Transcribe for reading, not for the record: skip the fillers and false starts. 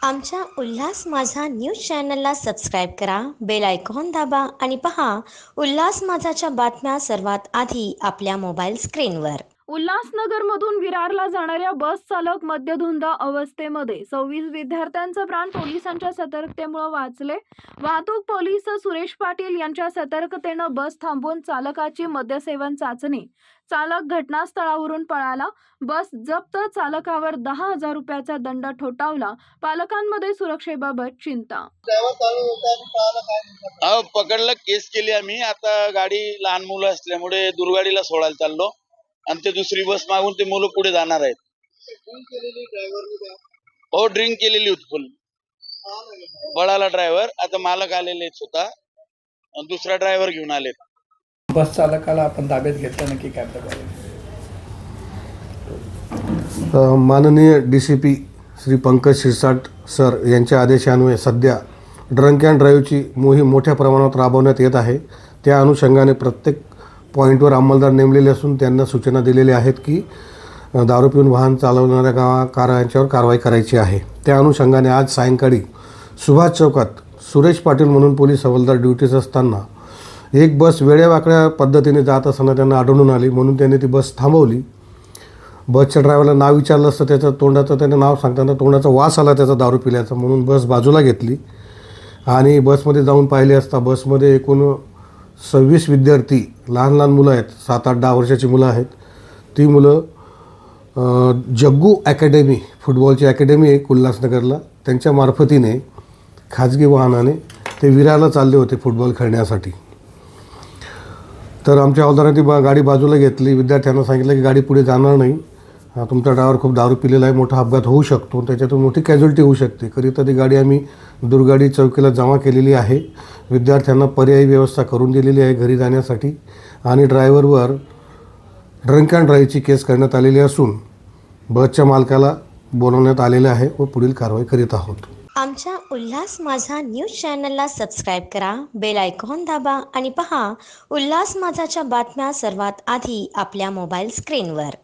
आमच्या उल्हास माझा न्यूज चॅनलला सबस्क्राईब करा, बेल आयकॉन दाबा आणि पहा उल्हास माझाच्या बातम्या सर्वात आधी आपल्या मोबाईल स्क्रीनवर. उल्हासनगरमधून विरारला जाणाऱ्या बस चालक मद्यधुंद अवस्थेमध्ये 26 विद्यार्थ्यांचे प्राण पोलिसांच्या सतर्कतेमुळे वाचले. वाहतूक पोलीस सुरेश पाटील यांच्या सतर्कतेनं बस थांबवून चालकाची मद्यसेवन चाचणी. चालक घटनास्थळावरून पळाला. बस जप्त. चालकावर 10,000 रुपयाचा दंड ठोठावला. पालकांमध्ये सुरक्षेबाबत चिंता. पकडलं, केस केली आम्ही. आता गाडी लहान मुलं असल्यामुळे दुर्गाडीला सोडायला चाललो आणि ते दुसरी बस मागून ते मुलं पुढे जाणार आहेत. हो, ड्रिंक केलेली होती फुल. बळाला ड्रायव्हर. आता मालक आलेले आहेत स्वतः, दुसरा ड्रायव्हर घेऊन आले. बस चालकाला आपण ताब्यात घेतलं, नक्की काय प्रकार आहे? माननीय DCP श्री पंकज शिरसाट सर यांच्या आदेशान्वये सध्या ड्रंक अँड ड्राईव्हची मोहीम मोठ्या प्रमाणात राबवण्यात येत आहे. त्या अनुषंगाने प्रत्येक पॉईंटवर अंमलदार नेमलेले असून त्यांना सूचना दिलेल्या आहेत की दारू पिऊन वाहन चालवणाऱ्या कारवायांच्यावर कारवाई करायची आहे. त्या अनुषंगाने आज सायंकाळी सुभाष चौकात सुरेश पाटील म्हणून पोलीस हवालदार ड्युटीस असताना एक बस वेड्यावाकड्या पद्धतीने जात असताना त्यांना आढळून आली, म्हणून त्यांनी ती बस थांबवली. बसच्या ड्रायव्हरला नाव विचारलं असतं, त्यानं नाव सांगताना तोंडाचा वास आला त्याचा दारू पिल्याचा, म्हणून बस बाजूला घेतली आणि बसमध्ये जाऊन पाहिले असता बसमध्ये एकूण 26 विद्यार्थी, लहान लहान मुलं आहेत, 7, 8, 10 वर्षाची मुलं आहेत. ती मुलं जग्गू अकॅडमी, फुटबॉलची अकॅडमी आहे उल्हासनगरला, त्यांच्या मार्फतीने खाजगी वाहनाने ते विरारला चालले होते फुटबॉल खेळण्यासाठी. तर आमच्या हवालदारांनी गाडी बाजूला घेतली. विद्यार्थ्यांना सांगितलं की गाडी पुढे जाणार नाही, तुमचा ड्रायव्हर खूप दारू पिलेला आहे, मोठा अपघात होऊ शकतो, त्याच्यातून मोठी कॅज्युअल्टी होऊ शकते. करिता ती गाडी आम्ही दुर्गाडी चौकीला जमा केलेली आहे. विद्यार्थ्यांना पर्यायी व्यवस्था करून दिलेली आहे घरी जाण्यासाठी आणि ड्रायव्हरवर ड्रंक अँड ड्राईव्हची केस करण्यात आलेली असून बसच्या मालकाला बोलवण्यात आलेले आहे व पुढील कारवाई करीत आहोत. आमच्या उल्हास माझा न्यूज चॅनलला सबस्क्राईब करा, बेल आयकॉन दाबा आणि पहा उल्हास माझाच्या बातम्या सर्वात आधी आपल्या मोबाईल स्क्रीनवर.